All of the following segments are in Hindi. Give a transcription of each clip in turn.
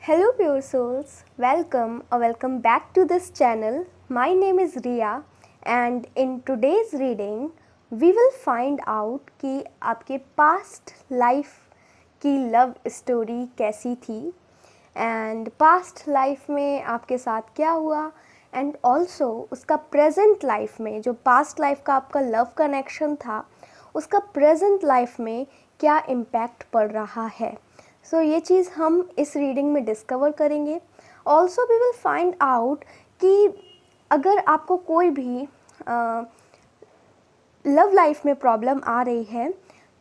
Hello, pure souls. Welcome back to this channel. My name is Ria, and in today's reading, we will find out कि आपके past life की love story कैसी थी, and past life में आपके साथ क्या हुआ, and also उसका present life में जो past life का आपका love connection था, उसका present life में क्या impact पड़ रहा है. सो ये चीज़ हम इस रीडिंग में डिस्कवर करेंगे. Also we will find out कि अगर आपको कोई भी लव लाइफ में प्रॉब्लम आ रही है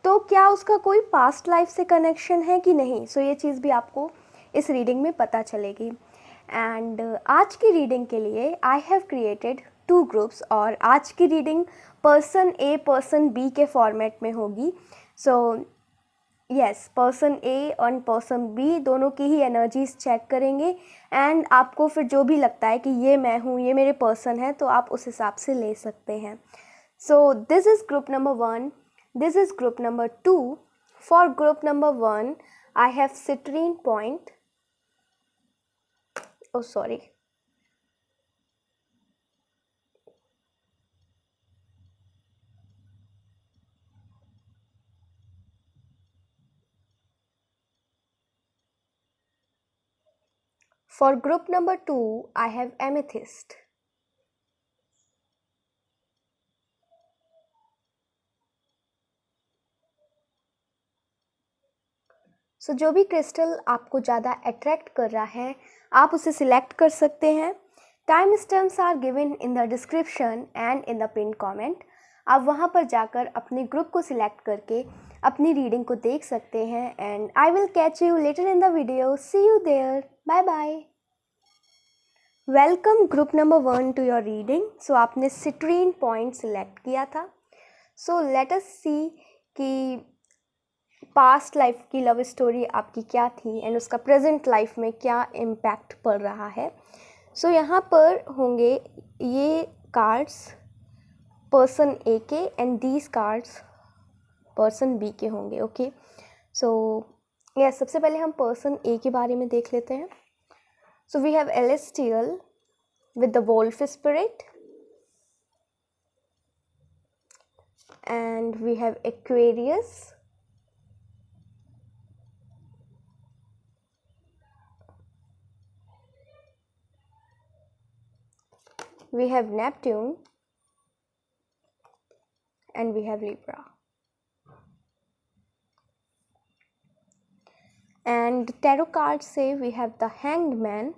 तो क्या उसका कोई पास्ट लाइफ से कनेक्शन है कि नहीं. सो ये चीज़ भी आपको इस रीडिंग में पता चलेगी. एंड आज की रीडिंग के लिए आई हैव क्रिएटेड 2 ग्रुप्स और आज की reading person A person B के फॉर्मेट में होगी. सो यस, पर्सन ए और पर्सन बी दोनों की ही एनर्जीज चेक करेंगे एंड आपको फिर जो भी लगता है कि ये मैं हूँ, ये मेरे पर्सन है, तो आप उस हिसाब से ले सकते हैं. So this is group number 1, this is group number 2. For group number 1 I have citrine point. Oh sorry, for group number 2 I have amethyst. So जो भी क्रिस्टल आपको ज़्यादा अट्रैक्ट कर रहा है आप उसे सिलेक्ट कर सकते हैं. Time stamps are given in the description and in the pin comment. आप वहाँ पर जाकर अपने ग्रुप को सिलेक्ट करके अपनी रीडिंग को देख सकते हैं. And I will catch you later in the video. See you there. Bye bye. Welcome group number 1 to your reading. So आपने सिट्रीन पॉइंट सिलेक्ट किया था. सो लेट अस सी कि पास्ट लाइफ की लव स्टोरी आपकी क्या थी एंड उसका प्रेजेंट लाइफ में क्या इम्पैक्ट पड़ रहा है. सो यहाँ पर होंगे ये कार्ड्स पर्सन ए के and these cards person B के होंगे. ओके, सो यस, सबसे पहले हम पर्सन ए के बारे में देख लेते हैं. So we have celestial with the wolf spirit and we have Aquarius. We have Neptune and we have Libra. And tarot cards say we have the Hanged Man,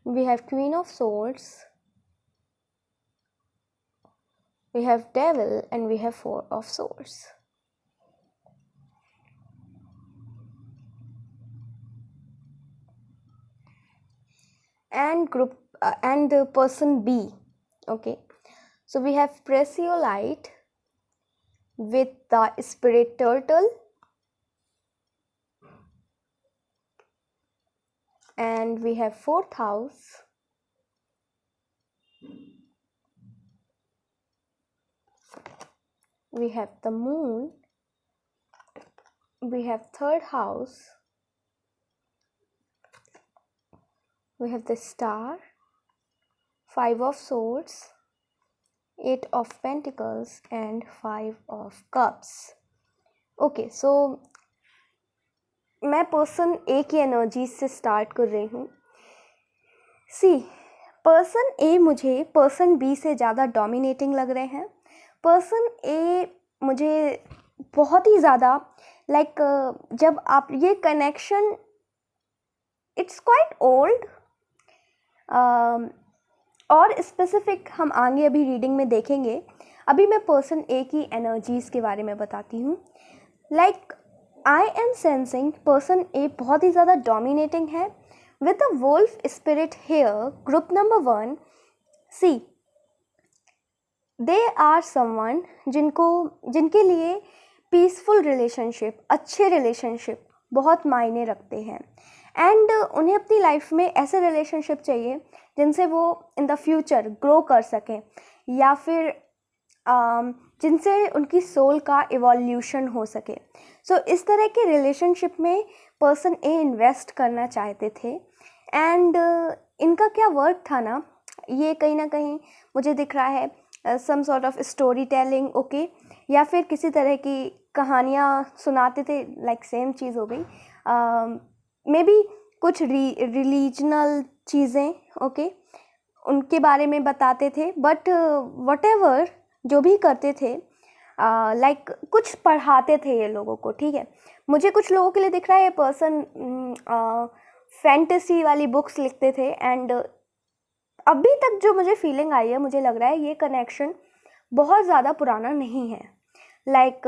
we have Queen of Swords, we have Devil and we have Four of Swords. And group and person B. Okay, so we have Preciolite with the Spirit Turtle and we have 4th house. We have the Moon, we have 3rd house, we have the Star, 5 of Swords, 8 of Pentacles and 5 of Cups. Okay, so मैं पर्सन ए की एनर्जी से स्टार्ट कर रही हूँ. सी, पर्सन ए मुझे पर्सन बी से ज़्यादा डोमिनेटिंग लग रहे हैं. पर्सन ए मुझे बहुत ही ज़्यादा लाइक जब आप ये कनेक्शन इट्स क्वाइट ओल्ड और स्पेसिफिक हम आगे अभी रीडिंग में देखेंगे. अभी मैं पर्सन ए की एनर्जीज़ के बारे में बताती हूँ. Like I am sensing person A बहुत ही ज़्यादा डोमिनेटिंग है with a wolf spirit here. Group number 1, see, they are someone जिनके लिए पीसफुल रिलेशनशिप, अच्छे रिलेशनशिप बहुत मायने रखते हैं एंड उन्हें अपनी लाइफ में ऐसे रिलेशनशिप चाहिए जिनसे वो इन द फ्यूचर ग्रो कर सकें या फिर जिनसे उनकी सोल का इवोल्यूशन हो सके। सो इस तरह के रिलेशनशिप में पर्सन ए इन्वेस्ट करना चाहते थे। एंड इनका क्या वर्क था ना, ये कहीं ना कहीं मुझे दिख रहा है some sort of story telling, okay, या फिर किसी तरह की कहानियाँ सुनाते थे, लाइक सेम चीज़ हो गई, मे बी कुछ रिलीजनल चीज़ें, ओके, उनके बारे में बताते थे। बट वटेवर जो भी करते थे, लाइक कुछ पढ़ाते थे ये लोगों को, ठीक है। मुझे कुछ लोगों के लिए दिख रहा है ये पर्सन फैंटेसी वाली बुक्स लिखते थे। एंड अभी तक जो मुझे फीलिंग आई है, मुझे लग रहा है ये कनेक्शन बहुत ज़्यादा पुराना नहीं है, लाइक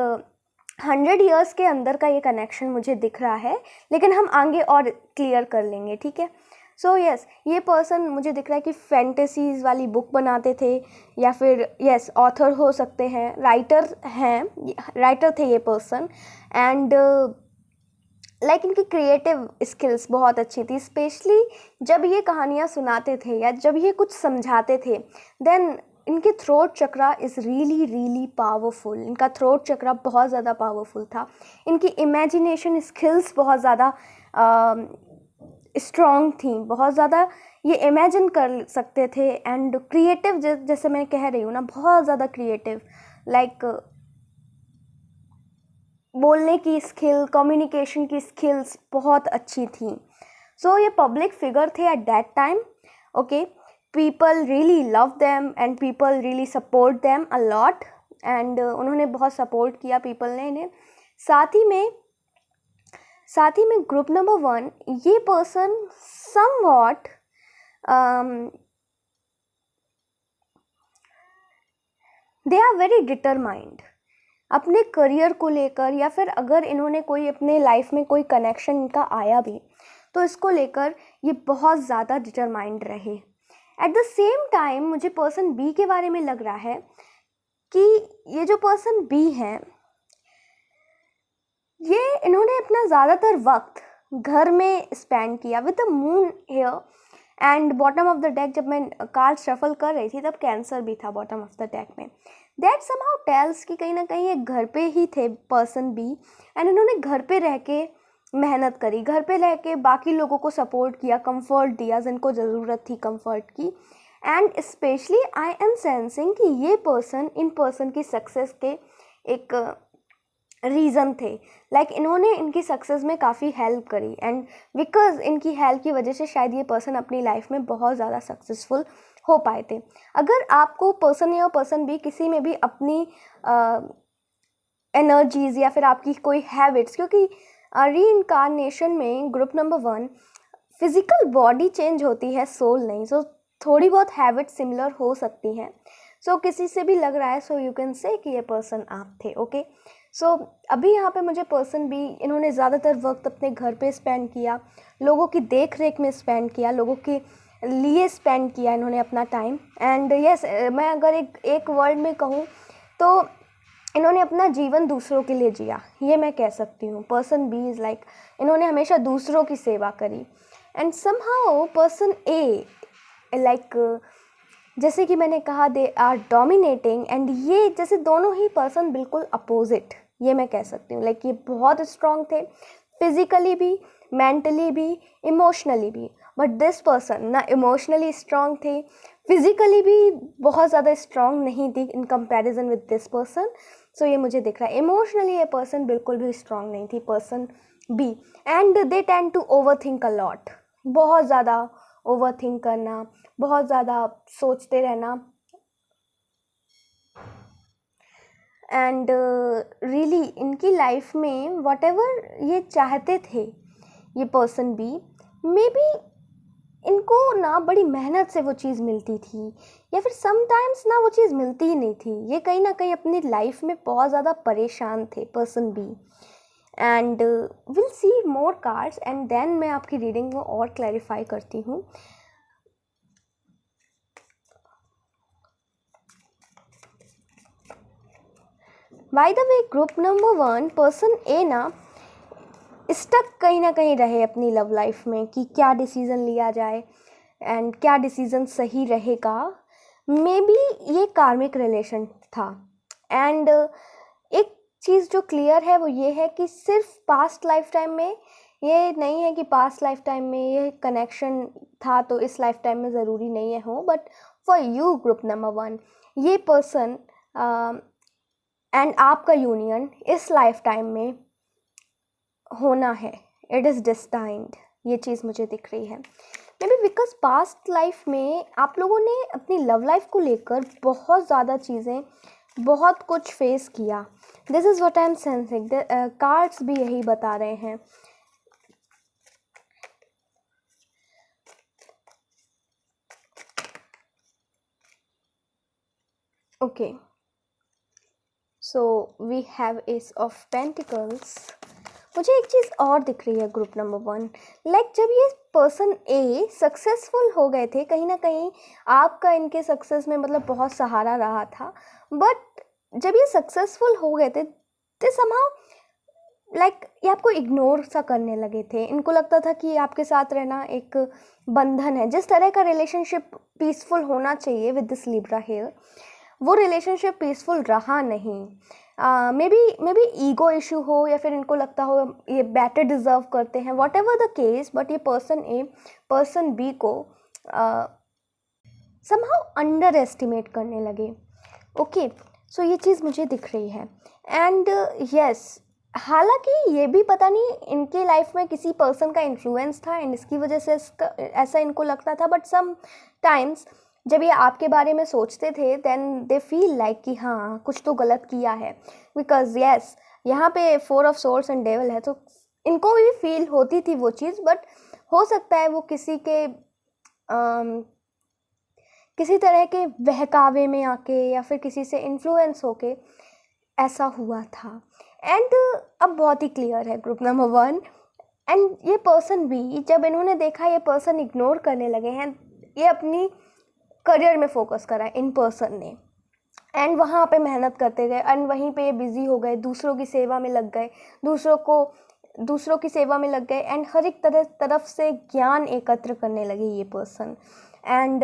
100 ईयर्स के अंदर का ये कनेक्शन मुझे दिख रहा है, लेकिन हम आगे और क्लियर कर लेंगे, ठीक है। सो यस, ये पर्सन मुझे दिख रहा है कि फैंटेसीज़ वाली बुक बनाते थे, या फिर यस ऑथर हो सकते हैं, राइटर थे ये पर्सन। एंड लाइक इनकी क्रिएटिव स्किल्स बहुत अच्छी थी, स्पेशली जब ये कहानियाँ सुनाते थे या जब ये कुछ समझाते थे, देन इनके throat chakra is really really powerful. इनका थ्रोट चक्रा बहुत ज़्यादा पावरफुल था। इनकी इमेजिनेशन स्किल्स बहुत ज़्यादा स्ट्रॉन्ग थी, बहुत ज़्यादा ये इमेजिन कर सकते थे। एंड क्रिएटिव, जैसे मैं कह रही हूँ ना, बहुत ज़्यादा क्रिएटिव, लाइक बोलने की स्किल, कम्युनिकेशन की स्किल्स बहुत अच्छी थी। सो ये पब्लिक फिगर थे at that time, okay. People really love them and people really support them a lot. And उन्होंने बहुत सपोर्ट किया पीपल ने इन्हें। साथ ही में ग्रुप नंबर 1, ये person somewhat they are very determined अपने करियर को लेकर, या फिर अगर इन्होंने कोई अपने लाइफ में कोई कनेक्शन इनका आया भी तो इसको लेकर ये बहुत ज़्यादा डिटरमाइंड रहे। एट द सेम टाइम मुझे पर्सन बी के बारे में लग रहा है कि ये जो पर्सन बी हैं, ये इन्होंने अपना ज़्यादातर वक्त घर में स्पेंड किया with the moon here and bottom of the deck. जब मैं कार्ड शफल कर रही थी तब कैंसर भी था बॉटम ऑफ द डेक में। दैट समहाउ टेल्स कि कहीं ना कहीं ये घर पे ही थे पर्सन बी, एंड इन्होंने घर पे रह के मेहनत करी, घर पे रह के बाकी लोगों को सपोर्ट किया, कंफर्ट दिया जिनको ज़रूरत थी कंफर्ट की। And specially I am sensing कि ये पर्सन इन पर्सन की सक्सेस के एक रीज़न थे, लाइक इन्होंने इनकी सक्सेस में काफ़ी हेल्प करी। एंड बिकॉज इनकी हेल्प की वजह से शायद ये पर्सन अपनी लाइफ में बहुत ज़्यादा सक्सेसफुल हो पाए थे। अगर आपको पर्सन ए और पर्सन बी किसी में भी अपनी एनर्जीज़ या फिर आपकी कोई हैबिट्स, क्योंकि रीइंकार्नेशन में group number 1 physical body change होती है, सोल नहीं। सो थोड़ी बहुत हैबिट सिमिलर हो सकती हैं। सो किसी से भी लग रहा है, सो यू कैन से कि ये पर्सन आप थे, ओके। सो अभी यहाँ पे मुझे पर्सन भी, इन्होंने ज़्यादातर वक्त अपने घर पे स्पेंड किया, लोगों की देख रेख में स्पेंड किया, लोगों के लिए स्पेंड किया इन्होंने अपना टाइम। एंड यस, मैं अगर एक वर्ड में कहूँ तो इन्होंने अपना जीवन दूसरों के लिए जिया, ये मैं कह सकती हूँ। पर्सन बी इज़ लाइक इन्होंने हमेशा दूसरों की सेवा करी। And somehow person A, like जैसे कि मैंने कहा, दे आर डोमिनेटिंग। एंड ये जैसे दोनों ही पर्सन बिल्कुल अपोजिट, ये मैं कह सकती हूँ। लाइक ये बहुत स्ट्रॉन्ग थे फिजिकली भी, मेंटली भी, इमोशनली भी। बट दिस पर्सन ना इमोशनली स्ट्रॉन्ग थे, फिजिकली भी बहुत ज़्यादा स्ट्रॉन्ग नहीं थी in comparison with this person. So ये मुझे दिख रहा है इमोशनली ये पर्सन बिल्कुल भी स्ट्रॉन्ग नहीं थी, person B. And they tend to over think a lot, बहुत ज़्यादा ओवर थिंक करना, बहुत ज़्यादा सोचते रहना। एंड रियली इनकी लाइफ में वट एवर ये चाहते थे ये पर्सन बी, मे बी इनको ना बड़ी मेहनत से वो चीज़ मिलती थी, या फिर समटाइम्स ना वो चीज़ मिलती ही नहीं थी। ये कहीं ना कहीं अपनी लाइफ में बहुत ज़्यादा परेशान थे person B. And will see more cards and then मैं आपकी रीडिंग को और क्लैरिफाई करती हूँ। By the way group number 1 person A ना स्टक कहीं ना कहीं रहे अपनी लव लाइफ में कि क्या डिसीज़न लिया जाए एंड क्या डिसीज़न सही रहेगा। मे बी ये कार्मिक रिलेशन था, एंड एक चीज़ जो क्लियर है वो ये है कि सिर्फ पास्ट लाइफ टाइम में ये नहीं है कि पास्ट लाइफ टाइम में ये कनेक्शन था तो इस लाइफ टाइम में ज़रूरी नहीं है हो, but for you group number 1 ये पर्सन एंड आपका यूनियन इस लाइफ टाइम में होना है, इट इज़ डिस्टाइंड। ये चीज़ मुझे दिख रही है may be because past life में आप लोगों ने अपनी लव लाइफ को लेकर बहुत ज़्यादा चीज़ें, बहुत कुछ फेस किया। This is what I am sensing, cards भी यही बता रहे हैं। Okay, so we have ace of pentacles. मुझे एक चीज़ और दिख रही है ग्रुप नंबर 1, लाइक जब ये पर्सन ए सक्सेसफुल हो गए थे, कहीं ना कहीं आपका इनके सक्सेस में मतलब बहुत सहारा रहा था, बट जब ये सक्सेसफुल हो गए थे तो समहाउ लाइक ये आपको इग्नोर सा करने लगे थे। इनको लगता था कि आपके साथ रहना एक बंधन है, जिस तरह का रिलेशनशिप पीसफुल होना चाहिए विद दिस लिब्रा हेयर, वो रिलेशनशिप पीसफुल रहा नहीं। मे बी ईगो इशू हो या फिर इनको लगता हो ये बेटर डिज़र्व करते हैं, what ever the case, but ये पर्सन ए पर्सन बी को समहाउ अंडर एस्टिमेट करने लगे। ओके, सो ये चीज़ मुझे दिख रही है। एंड यस, हालांकि ये भी पता नहीं इनके लाइफ में किसी पर्सन का इन्फ्लुएंस था एंड इसकी वजह से ऐसा इनको लगता था, बट सम टाइम्स जब ये आपके बारे में सोचते थे देन दे फील लाइक कि हाँ कुछ तो गलत किया है, बिकॉज यस यहाँ पे 4 ऑफ सोर्ड्स एंड डेविल है, तो इनको भी फील होती थी वो चीज़, बट हो सकता है वो किसी के किसी तरह के बहकावे में आके या फिर किसी से इन्फ्लुएंस होके ऐसा हुआ था। एंड अब बहुत ही क्लियर है ग्रुप नंबर 1, एंड ये पर्सन भी जब इन्होंने देखा ये पर्सन इग्नोर करने लगे हैं, ये अपनी करियर में फोकस करा इन पर्सन ने, एंड वहाँ पे मेहनत करते गए एंड वहीं पे ये बिजी हो गए, दूसरों की सेवा में लग गए, दूसरों की सेवा में लग गए एंड हर एक तरफ से ज्ञान एकत्र करने लगे ये पर्सन। एंड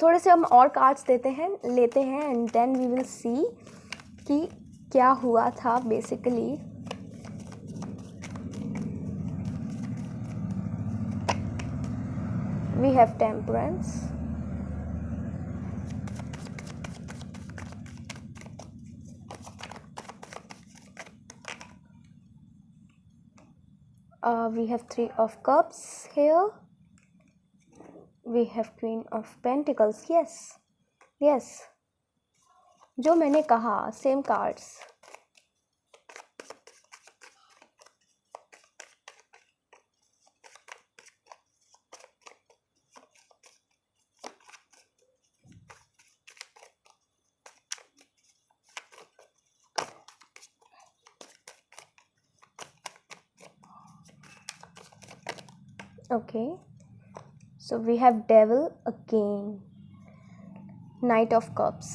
थोड़े से हम और कार्ड्स लेते हैं and then we will see कि क्या हुआ था basically. We have temperance, we have 3 of cups here, we have Queen of Pentacles। yes, जो मैंने कहा same cards. Okay, so we have Devil again, Knight of Cups,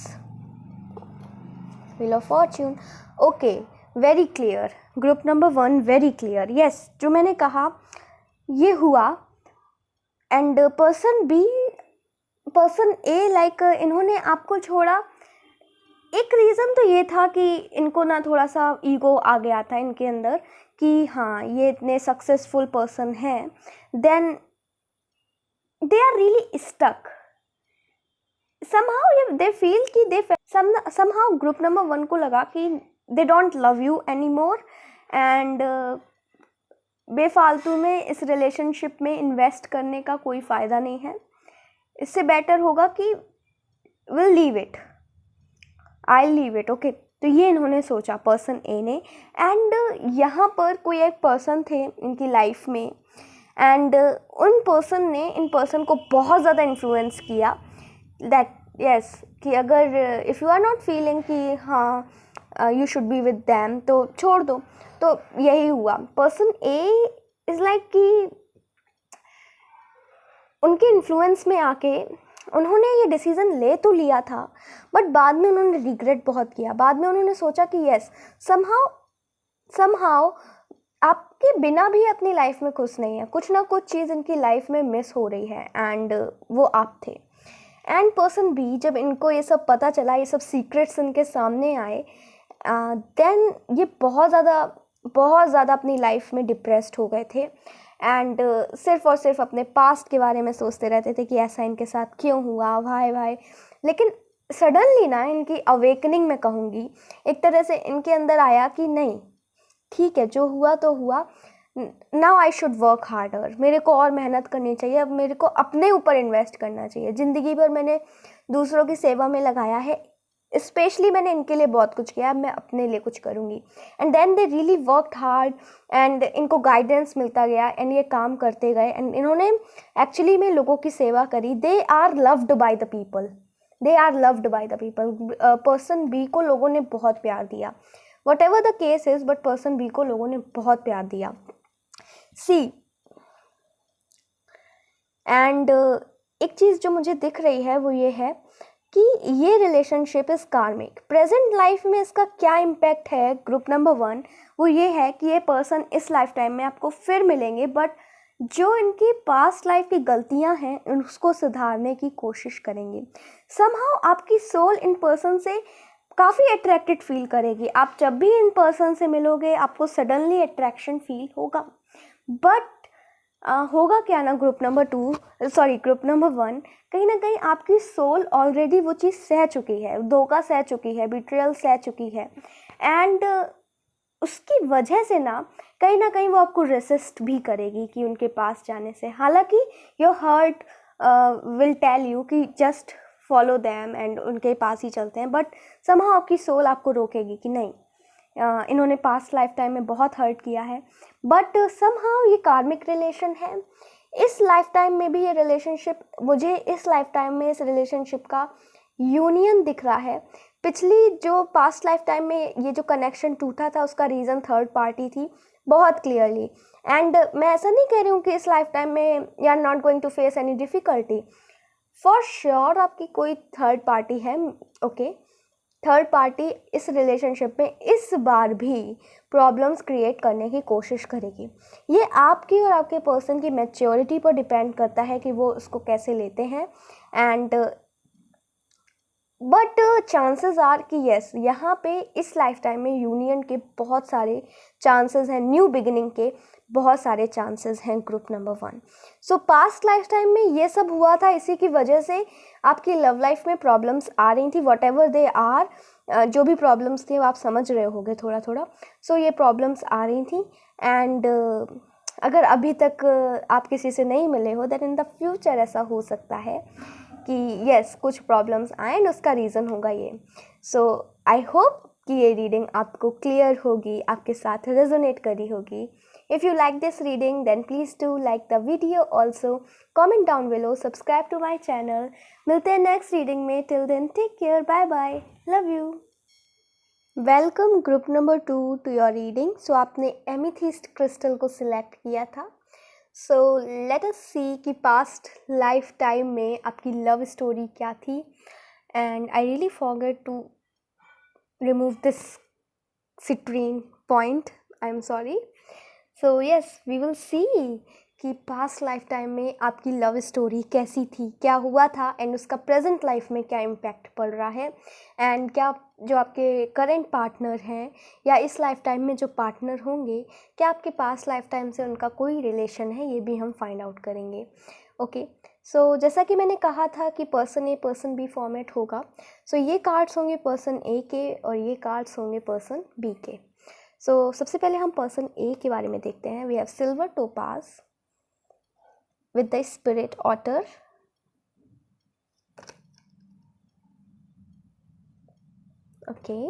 Wheel of Fortune। Okay, very clear group number 1, very clear। yes, जो मैंने कहा ये हुआ। And person B person A like इन्होंने आपको छोड़ा, एक रीज़न तो ये था कि इनको ना थोड़ा सा ईगो आ गया था इनके अंदर कि हाँ ये इतने सक्सेसफुल पर्सन हैं, then they are really stuck somehow, they feel कि they somehow ग्रुप नंबर 1 को लगा कि they don't love you anymore and बेफालतू में इस रिलेशनशिप में इन्वेस्ट करने का कोई फ़ायदा नहीं है, इससे बेटर होगा कि we'll leave it, I'll leave it। Okay, तो ये इन्होंने सोचा पर्सन ए ने। एंड यहाँ पर कोई एक पर्सन थे इनकी लाइफ में एंड उन पर्सन ने इन पर्सन को बहुत ज़्यादा इन्फ्लुएंस किया दैट यस कि अगर if you are not feeling कि हाँ you should be with them तो छोड़ दो। तो यही हुआ, पर्सन ए इज़ लाइक कि उनके इन्फ्लुएंस में आके उन्होंने ये डिसीज़न ले तो लिया था, बट बाद में उन्होंने रिग्रेट बहुत किया। बाद में उन्होंने सोचा कि यस समहाउ आपके बिना भी अपनी लाइफ में खुश नहीं है, कुछ ना कुछ चीज़ इनकी लाइफ में मिस हो रही है एंड वो आप थे। एंड पर्सन बी, जब इनको ये सब पता चला, ये सब सीक्रेट्स इनके सामने आए, देन ये बहुत ज़्यादा अपनी लाइफ में डिप्रेस्ड हो गए थे एंड सिर्फ और सिर्फ अपने पास्ट के बारे में सोचते रहते थे कि ऐसा इनके साथ क्यों हुआ, भाई। लेकिन सडनली ना इनकी अवेकनिंग मैं कहूँगी, एक तरह से इनके अंदर आया कि नहीं, ठीक है, जो हुआ तो हुआ, now I should work harder, मेरे को और मेहनत करनी चाहिए, अब मेरे को अपने ऊपर इन्वेस्ट करना चाहिए। ज़िंदगी भर मैंने दूसरों की सेवा में लगाया है, स्पेशली मैंने इनके लिए बहुत कुछ किया, अब मैं अपने लिए कुछ करूँगी। And then they really worked hard and इनको गाइडेंस मिलता गया एंड ये काम करते गए एंड इन्होंने एक्चुअली में लोगों की सेवा करी। They are loved by the people, person B को लोगों ने बहुत प्यार दिया, whatever the case is, but person B को लोगों ने बहुत प्यार दिया। सी एंड एक चीज़ जो मुझे दिख रही है वो ये है कि ये रिलेशनशिप इज़ कार्मिक। प्रेजेंट लाइफ में इसका क्या इम्पैक्ट है, ग्रुप नंबर 1, वो ये है कि ये पर्सन इस लाइफ टाइम में आपको फिर मिलेंगे, बट जो इनकी पास्ट लाइफ की गलतियां हैं उसको सुधारने की कोशिश करेंगे। समहाउ आपकी सोल इन पर्सन से काफ़ी अट्रैक्टेड फील करेगी। आप जब भी इन पर्सन से मिलोगे आपको सडनली अट्रैक्शन फील होगा, बट होगा क्या ना, ग्रुप नंबर 1, कहीं ना कहीं आपकी सोल ऑलरेडी वो चीज़ सह चुकी है, धोखा सह चुकी है, बिट्रियल सह चुकी है एंड उसकी वजह से ना कहीं वो आपको रेसिस्ट भी करेगी कि उनके पास जाने से। हालांकि your heart will tell you कि जस्ट फॉलो देम एंड उनके पास ही चलते हैं, बट समहाउ आपकी सोल आपको रोकेगी कि नहीं, इन्होंने पास्ट लाइफ टाइम में बहुत हर्ट किया है, बट समहाउ ये कार्मिक रिलेशन है। इस लाइफ टाइम में भी ये रिलेशनशिप, मुझे इस लाइफ टाइम में इस रिलेशनशिप का यूनियन दिख रहा है। पिछली जो पास्ट लाइफ टाइम में ये जो कनेक्शन टूटा था उसका रीज़न थर्ड पार्टी थी, बहुत क्लियरली। एंड मैं ऐसा नहीं कह रही हूँ कि इस लाइफ टाइम में you are not going to face any difficulty, for sure आपकी कोई थर्ड पार्टी है, ओके। थर्ड पार्टी इस रिलेशनशिप में इस बार भी प्रॉब्लम्स क्रिएट करने की कोशिश करेगी। ये आपकी और आपके पर्सन की मैच्योरिटी पर डिपेंड करता है कि वो उसको कैसे लेते हैं एंड बट चांसेस आर कि यस, यहाँ पे इस लाइफ टाइम में यूनियन के बहुत सारे चांसेस हैं, न्यू बिगिनिंग के बहुत सारे चांसेस हैं ग्रुप नंबर 1। सो पास्ट लाइफ टाइम में ये सब हुआ था, इसी की वजह से आपकी लव लाइफ में प्रॉब्लम्स आ रही थी, वट एवर दे आर, जो भी प्रॉब्लम्स थे वो आप समझ रहे होगे थोड़ा थोड़ा। सो ये प्रॉब्लम्स आ रही थी एंड अगर अभी तक आप किसी से नहीं मिले हो, देन इन द फ्यूचर ऐसा हो सकता है कि यस कुछ प्रॉब्लम्स आए एंड उसका रीज़न होगा ये। सो आई होप कि ये रीडिंग आपको क्लियर होगी, आपके साथ रेजोनेट करी होगी। If you like this reading then please do like the video, also comment down below, subscribe to my channel. मिलते हैं नेक्स्ट रीडिंग में, till then take care, bye bye, love you. Welcome group number 2 to your reading. So आपने एमीथिस्ट क्रिस्टल को सिलेक्ट किया था। सो लेट अस सी कि पास्ट लाइफ टाइम में आपकी लव स्टोरी क्या थी and I really forget to remove this citrine point, I am sorry. So yes we will see कि पास्ट लाइफ टाइम में आपकी लव स्टोरी कैसी थी, क्या हुआ था एंड उसका प्रेजेंट लाइफ में क्या इम्पैक्ट पड़ रहा है एंड क्या जो आपके करंट पार्टनर हैं या इस लाइफ टाइम में जो पार्टनर होंगे, क्या आपके पास्ट लाइफ टाइम से उनका कोई रिलेशन है, ये भी हम फाइंड आउट करेंगे। ओके, सो जैसा कि मैंने कहा था कि person A person B format होगा। सो ये कार्ड्स होंगे पर्सन ए के और ये कार्ड्स होंगे पर्सन बी के। सो सबसे पहले हम पर्सन ए के बारे में देखते हैं। We have silver topaz with the spirit otter, okay,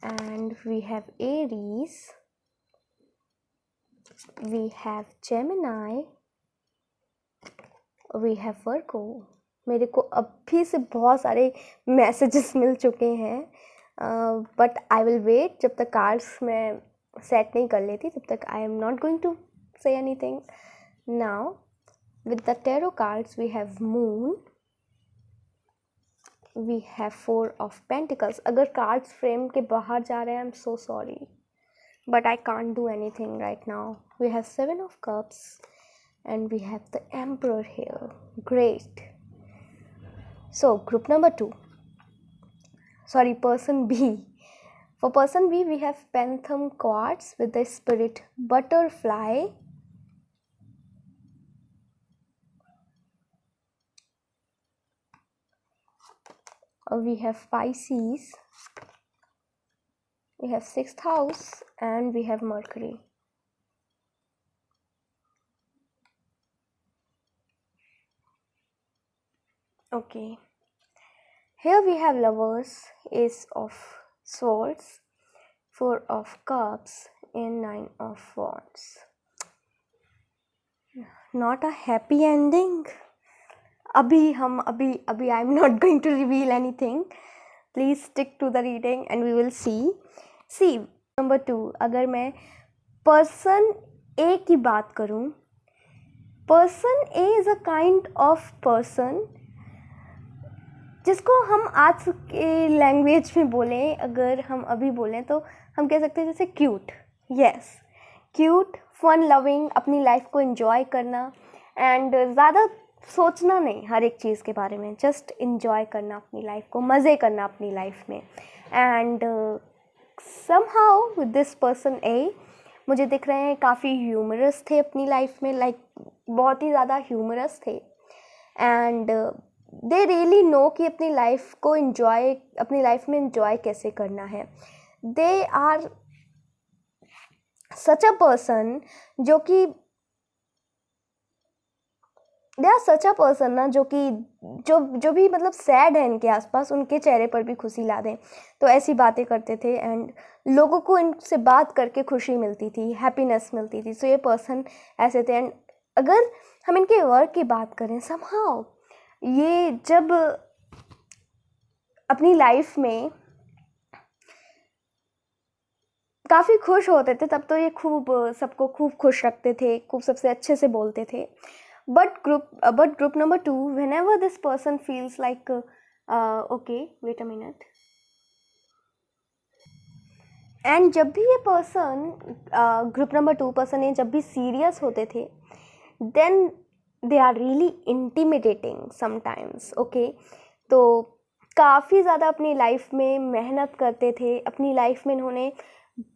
and we have Aries, we have Gemini, we have Virgo। मेरे को अभी से बहुत सारे मैसेजेस मिल चुके हैं, बट आई विल वेट, जब तक कार्ड्स मैं सेट नहीं कर लेती तब तक I am not going to say anything. Now with the tarot cards we have moon, we have 4 of pentacles। अगर cards frame के बाहर जा रहे हैं, I'm so sorry but I can't do anything right now। we have 7 of cups, and we have the Emperor here. Great. So group number 2, sorry, person B. For person B, we have Pentham quartz with the spirit butterfly. We have Pisces. We have 6th house, and we have Mercury. Okay. Here we have Lovers, Ace of Swords, 4 of Cups, and 9 of Wands. Not a happy ending. अभी I am not going to reveal anything. Please stick to the reading and we will see. See, number 2, अगर मैं person A की बात करूँ, person A is a kind of person जिसको हम आज के लैंग्वेज में बोलें, अगर हम अभी बोलें तो हम कह सकते हैं जैसे cute. Yes, cute, fun loving, अपनी लाइफ को एंजॉय करना एंड ज़्यादा सोचना नहीं हर एक चीज़ के बारे में, जस्ट एंजॉय करना अपनी लाइफ को, मज़े करना अपनी लाइफ में. And somehow with this person A मुझे दिख रहे हैं काफ़ी ह्यूमरस थे अपनी लाइफ में, लाइक बहुत ही ज़्यादा ह्यूमरस थे. एंड दे रियली नो कि अपनी लाइफ को एंजॉय, अपनी लाइफ में एंजॉय कैसे करना है. They are such a person जो कि they are such a person ना जो कि जो भी मतलब सैड है इनके आसपास, उनके चेहरे पर भी खुशी ला दें, तो ऐसी बातें करते थे एंड लोगों को इनसे बात करके खुशी मिलती थी, हैप्पीनेस मिलती थी. सो ये पर्सन ऐसे थे. एंड अगर हम इनके वर्क की बात करें, समहाउ ये जब अपनी लाइफ में काफ़ी खुश होते थे तब तो ये खूब सबको खूब खुश रखते थे, खूब सबसे अच्छे से बोलते थे. But group number 2, whenever this person feels like okay, wait a minute, and जब भी ये पर्सन ग्रुप नंबर 2 पर्सन ये जब भी सीरियस होते थे, then they are really intimidating sometimes. Okay, तो काफ़ी ज़्यादा अपनी लाइफ में मेहनत करते थे, अपनी लाइफ में इन्होंने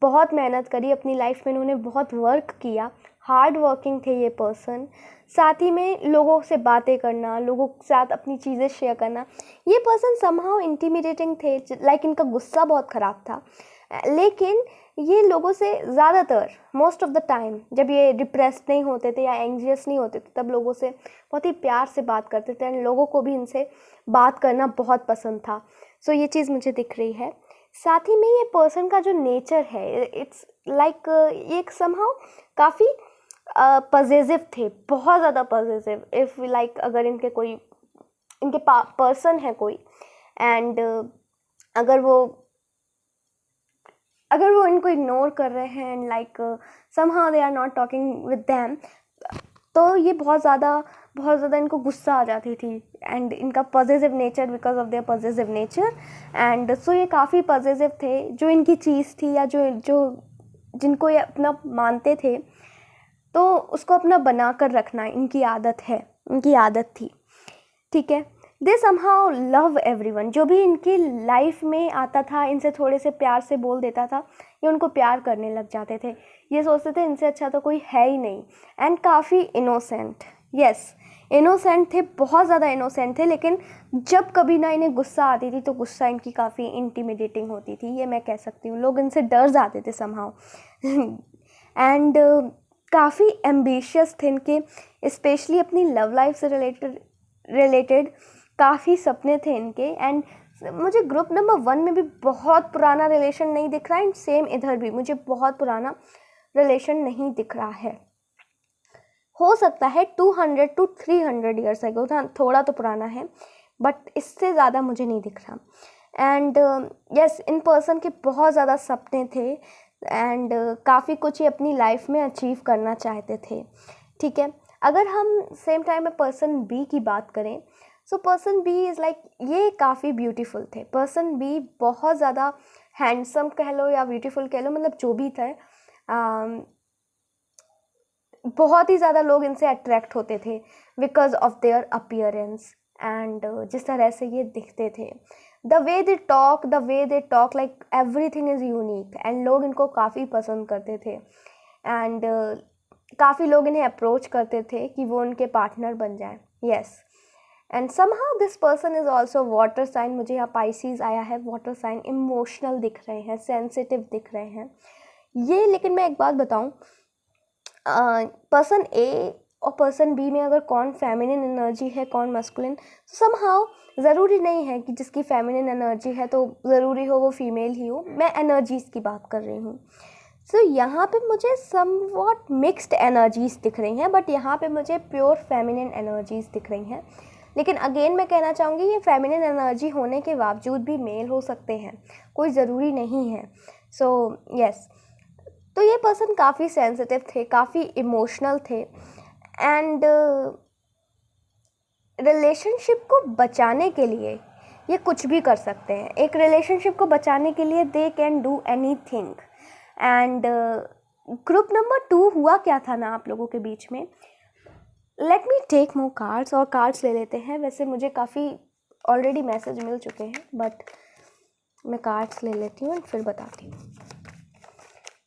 बहुत मेहनत करी, अपनी लाइफ में इन्होंने बहुत वर्क किया, हार्ड वर्किंग थे ये पर्सन. साथ ही में लोगों से बातें करना, लोगों के साथ अपनी चीज़ें शेयर करना. ये पर्सन समहाउ इंटिमिडेटिंग थे, लाइक इनका गुस्सा बहुत ख़राब था, लेकिन ये लोगों से ज़्यादातर मोस्ट ऑफ द टाइम जब ये डिप्रेस्ड नहीं होते थे या एंग्जियस नहीं होते थे तब लोगों से बहुत ही प्यार से बात करते थे एंड लोगों को भी इनसे बात करना बहुत पसंद था. सो ये चीज़ मुझे दिख रही है. साथ ही में ये पर्सन का जो नेचर है, इट्स लाइक ये समहाउ काफ़ी पजेसिव थे, बहुत ज़्यादा पजेसिव. इफ़ लाइक अगर इनके कोई इनके पर्सन है कोई एंड अगर वो इनको इग्नोर कर रहे हैं and like somehow they are not talking with them, तो ये बहुत ज़्यादा इनको गुस्सा आ जाती थी. एंड इनका positive nature, because of their positive nature, and so ये काफ़ी पॉजिटिव थे. जो इनकी चीज़ थी या जो जिनको ये अपना मानते थे तो उसको अपना बना कर रखना इनकी आदत थी. ठीक है. दे समहाउ लव एवरीवन. जो भी इनकी लाइफ में आता था, इनसे थोड़े से प्यार से बोल देता था, ये उनको प्यार करने लग जाते थे. ये सोचते थे इनसे अच्छा तो कोई है ही नहीं. एंड काफ़ी इनोसेंट, यस इनोसेंट थे, बहुत ज़्यादा इनोसेंट थे. लेकिन जब कभी ना इन्हें गुस्सा आती थी तो गुस्सा इनकी काफ़ी इंटिमिडेटिंग होती थी, ये मैं कह सकती हूँ. लोग इनसे डर जाते थे समहाउ. एंड काफ़ी एम्बिशियस थे इनके, स्पेशली अपनी लव लाइफ से रिलेटेड काफ़ी सपने थे इनके. एंड मुझे ग्रुप नंबर 1 में भी बहुत पुराना रिलेशन नहीं दिख रहा है एंड सेम इधर भी मुझे बहुत पुराना रिलेशन नहीं दिख रहा है. हो सकता है 200 to 300 ईयर्स अगो, थोड़ा तो पुराना है बट इससे ज़्यादा मुझे नहीं दिख रहा. एंड यस, इन पर्सन के बहुत ज़्यादा सपने थे एंड काफ़ी कुछ ही अपनी लाइफ में अचीव करना चाहते थे. ठीक है. अगर हम सेम टाइम में पर्सन बी की बात करें, so person B is like ये काफ़ी ब्यूटीफुल थे. पर्सन बी बहुत ज़्यादा हैंडसम कह लो या ब्यूटीफुल कह लो, मतलब जो भी थे. बहुत ही ज़्यादा लोग इनसे अट्रैक्ट होते थे because of their appearance and जिस तरह से ये दिखते थे, the way they talk like everything is unique, and लोग इनको काफ़ी पसंद करते थे एंड काफ़ी लोग इन्हें अप्रोच करते थे कि वो उनके पार्टनर बन जाएं। Yes, and somehow this person is also water sign. मुझे यहाँ पाइसीज आया है, वाटर साइन, इमोशनल दिख रहे हैं, सेंसिटिव दिख रहे हैं ये। लेकिन मैं एक बात बताऊँ, पर्सन ए और पर्सन बी में अगर कौन फेमिनिन एनर्जी है कौन मस्कुलिन, समहाउ ज़रूरी नहीं है कि जिसकी फेमिनिन एनर्जी है तो ज़रूरी हो वो फीमेल ही हो। मैं एनर्जीज़ की बात कर रही हूँ। सो यहाँ पे मुझे समवॉट मिक्स्ड एनर्जीज़ दिख रही हैं, बट यहाँ पे मुझे प्योर फेमिनिन एनर्जीज़ दिख रही हैं। लेकिन अगेन मैं कहना चाहूँगी ये फेमिनिन एनर्जी होने के बावजूद भी मेल हो सकते हैं, कोई ज़रूरी नहीं है। सो यस, तो ये पर्सन काफ़ी सेंसिटिव थे, काफ़ी इमोशनल थे एंड रिलेशनशिप को बचाने के लिए ये कुछ भी कर सकते हैं। एक रिलेशनशिप को बचाने के लिए they can do anything. And group number 2 हुआ क्या था ना आप लोगों के बीच में। Let me take more cards, और कार्ड्स ले लेते हैं। वैसे मुझे काफ़ी ऑलरेडी मैसेज मिल चुके हैं, बट मैं कार्ड्स ले लेती हूँ और फिर बताती हूँ।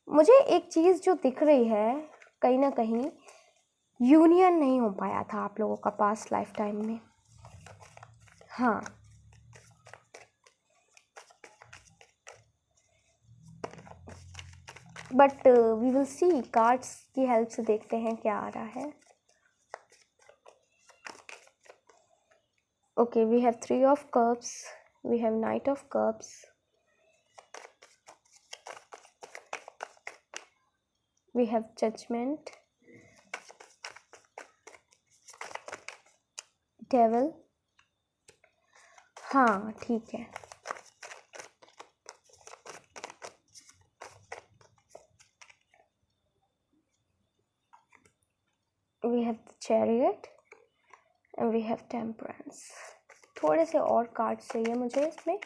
मुझे एक चीज़ जो दिख रही है, कहीं ना कहीं यूनियन नहीं हो पाया था आप लोगों का पास्ट लाइफ टाइम में। हाँ, but we will see, cards की हेल्प से देखते हैं क्या आ रहा है। Okay, we have 3 of cups, we have knight of cups, we have judgement, devil. हाँ ठीक है, we have the chariot and we have temperance. थोड़े से और कार्ड चाहिए मुझे इसमें।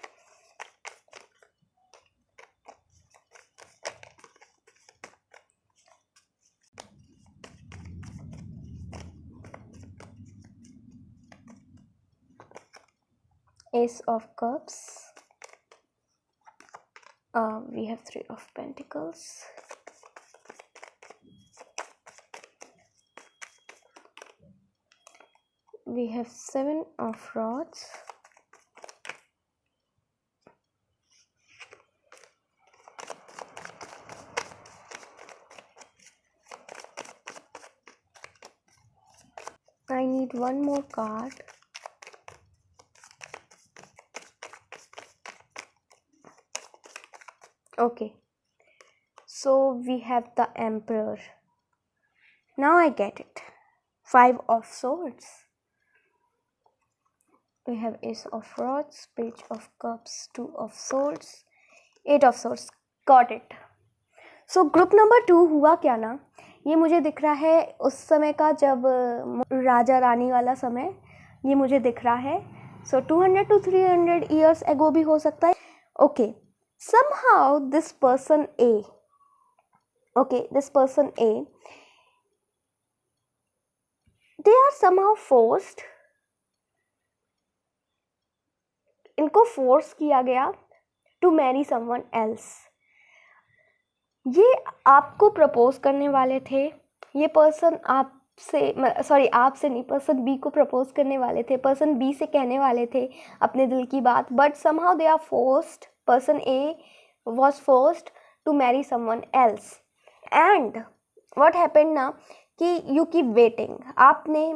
Ace of Cups, we have 3 of Pentacles, we have 7 of Rods, I need one more card. Okay, so we have the Emperor. Now I get it. 5 of Swords. We have Ace of Rods, Page of Cups, 2 of Swords, 8 of Swords. Got it. So group number 2 हुआ क्या ना, ये मुझे दिख रहा है उस समय का जब राजा रानी वाला समय, ये मुझे दिख रहा है। So 200 to 300 years ago भी हो सकता है। Okay, somehow this person A, okay, this person A, they are somehow forced, इनको फोर्स किया गया टू मैरी समवन एल्स। ये आपको प्रपोज करने वाले थे, ये पर्सन आपसे, सॉरी आपसे नहीं, पर्सन बी को प्रपोज करने वाले थे, पर्सन बी से कहने वाले थे अपने दिल की बात, but somehow they are forced, person A was forced to marry someone else. And what happened ना कि यू कीप वेटिंग, आपने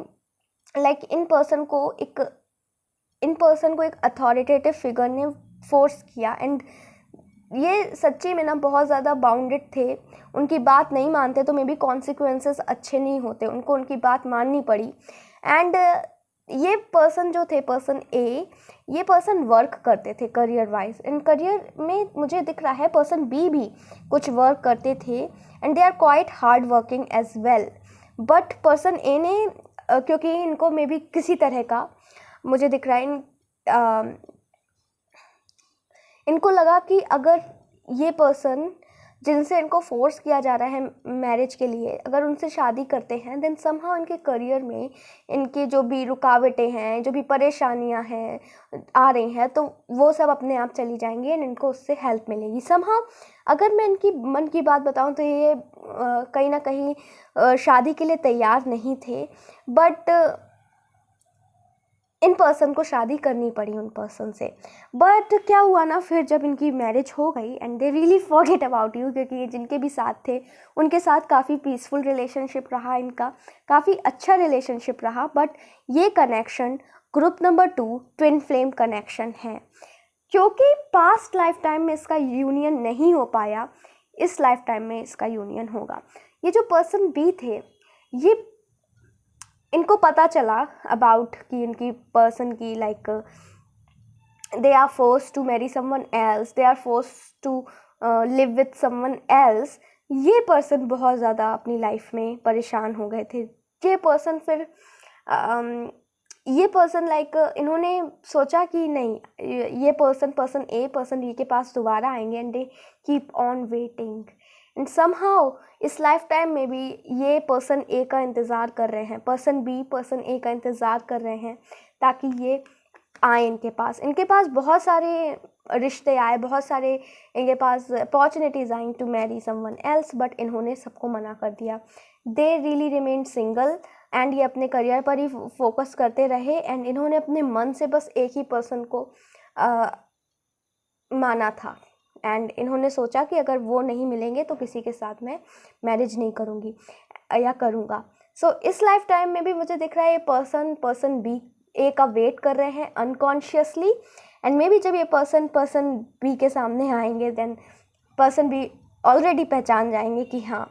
लाइक इन पर्सन को एक अथॉरिटेटिव फिगर ने फोर्स किया, एंड ये सच्ची में ना बहुत ज़्यादा बाउंडेड थे, उनकी बात नहीं मानते तो मे बी कॉन्सिक्वेंसेस अच्छे नहीं होते, उनको उनकी बात माननी पड़ी। एंड ये पर्सन जो थे, पर्सन ए, ये पर्सन वर्क करते थे करियर वाइज, इन करियर में मुझे दिख रहा है पर्सन बी भी कुछ वर्क करते थे and they are quite hard working as well. But person A ने क्योंकि इनको मे बी किसी तरह का मुझे दिख रहा है, इनको लगा कि अगर ये पर्सन जिनसे इनको फोर्स किया जा रहा है मैरिज के लिए, अगर उनसे शादी करते हैं देन समहाउ इनके करियर में इनके जो भी रुकावटें हैं, जो भी परेशानियां हैं आ रही हैं, तो वो सब अपने आप चली जाएंगी एंड इनको उससे हेल्प मिलेगी समहाउ। अगर मैं इनकी मन की बात बताऊं तो ये कहीं ना कहीं शादी के लिए तैयार नहीं थे, बट इन पर्सन को शादी करनी पड़ी उन पर्सन से। बट क्या हुआ ना, फिर जब इनकी मैरिज हो गई and they really forget about you, क्योंकि जिनके भी साथ थे उनके साथ काफ़ी पीसफुल रिलेशनशिप रहा इनका, काफ़ी अच्छा रिलेशनशिप रहा। बट ये connection group number 2 twin flame connection है, क्योंकि पास्ट लाइफ टाइम में इसका यूनियन नहीं हो पाया, इस लाइफ टाइम में इसका यूनियन होगा। ये जो पर्सन बी थे, ये इनको पता चला अबाउट कि इनकी पर्सन की like they are force to marry someone else, they are force to live with someone else. ये पर्सन बहुत ज़्यादा अपनी लाइफ में परेशान हो गए थे। ये पर्सन फिर ये पर्सन लाइक इन्होंने सोचा कि नहीं, ये पर्सन ए पर्सन बी के पास दोबारा आएंगे and they keep on waiting and somehow इस लाइफ टाइम में भी ये पर्सन ए का इंतज़ार कर रहे हैं, पर्सन बी पर्सन ए का इंतज़ार कर रहे हैं ताकि ये आए इनके पास बहुत सारे रिश्ते आए, बहुत सारे इनके पास अपॉर्चुनिटीज़ आई to marry someone else, but इन्होंने सबको मना कर दिया। They really remain single and ये अपने करियर पर ही फोकस करते रहे एंड इन्होंने अपने मन से बस एक ही पर्सन को माना था एंड इन्होंने सोचा कि अगर वो नहीं मिलेंगे तो किसी के साथ मैं मैरिज नहीं करूँगी या करूँगा। सो इस लाइफ टाइम में भी मुझे दिख रहा है ये पर्सन बी ए का वेट कर रहे हैं अनकॉन्शियसली एंड मे बी जब ये पर्सन बी के सामने आएंगे देन पर्सन बी ऑलरेडी पहचान जाएंगे कि हाँ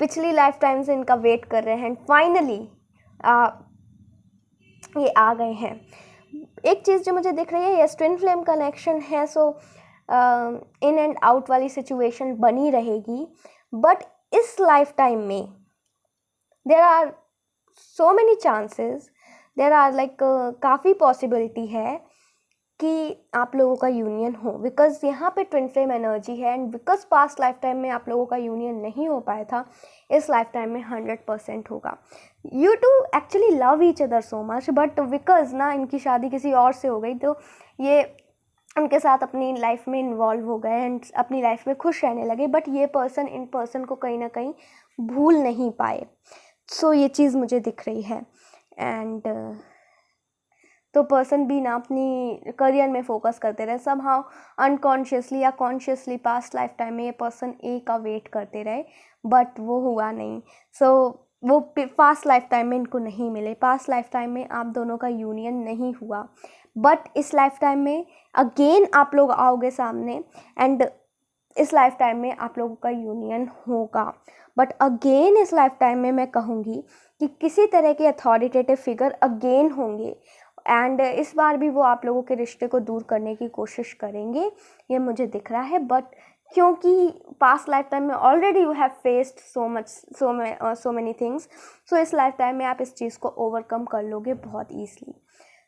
पिछली लाइफ टाइम से इनका वेट कर रहे हैं एंड फाइनली ये आ गए हैं। एक चीज़ जो मुझे दिख रही है, ये ट्विन फ्लेम कनेक्शन है, सो इन एंड आउट वाली सिचुएशन बनी रहेगी। बट इस लाइफ टाइम में there are so many chances, there are like काफ़ी पॉसिबिलिटी है कि आप लोगों का यूनियन हो, बिकॉज यहाँ पे ट्विन फ्लेम एनर्जी है and because past life time में आप लोगों का यूनियन नहीं हो पाया था, इस लाइफ टाइम में 100% होगा। You two actually love each other so much, but because ना इनकी शादी किसी और से हो गई तो ये उनके साथ अपनी लाइफ में इन्वॉल्व हो गए एंड अपनी लाइफ में खुश रहने लगे, बट ये पर्सन इन पर्सन को कहीं ना कहीं भूल नहीं पाए। सो ये चीज़ मुझे दिख रही है एंड तो पर्सन भी ना अपनी करियर में फोकस करते रहे, समहाउ अनकॉन्शियसली या कॉन्शियसली पास्ट लाइफ टाइम में ये पर्सन ए का वेट करते रहे, बट वो हुआ नहीं। सो वो पास्ट लाइफ टाइम में इनको नहीं मिले, पास्ट लाइफ टाइम में आप दोनों का यूनियन नहीं हुआ, बट इस लाइफ टाइम में अगेन आप लोग आओगे सामने एंड इस लाइफ टाइम में आप लोगों का यूनियन होगा। बट अगेन इस लाइफ टाइम में मैं कहूँगी कि किसी तरह के अथॉरिटेटिव फिगर अगेन होंगे एंड इस बार भी वो आप लोगों के रिश्ते को दूर करने की कोशिश करेंगे, ये मुझे दिख रहा है। बट क्योंकि पास्ट लाइफ टाइम में already you have faced so many things, so इस लाइफ टाइम में आप इस चीज़ को ओवरकम कर लोगे बहुत easily.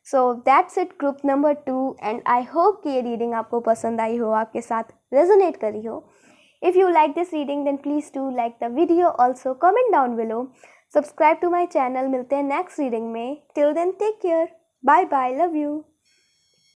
So that's it group number 2 and I hope कि ये रीडिंग आपको पसंद आई हो, आपके साथ रेजोनेट करी हो। If you like this reading then please do like the video, also comment down below, subscribe to my channel. मिलते हैं नेक्स्ट रीडिंग में, till then take care, bye bye, love you.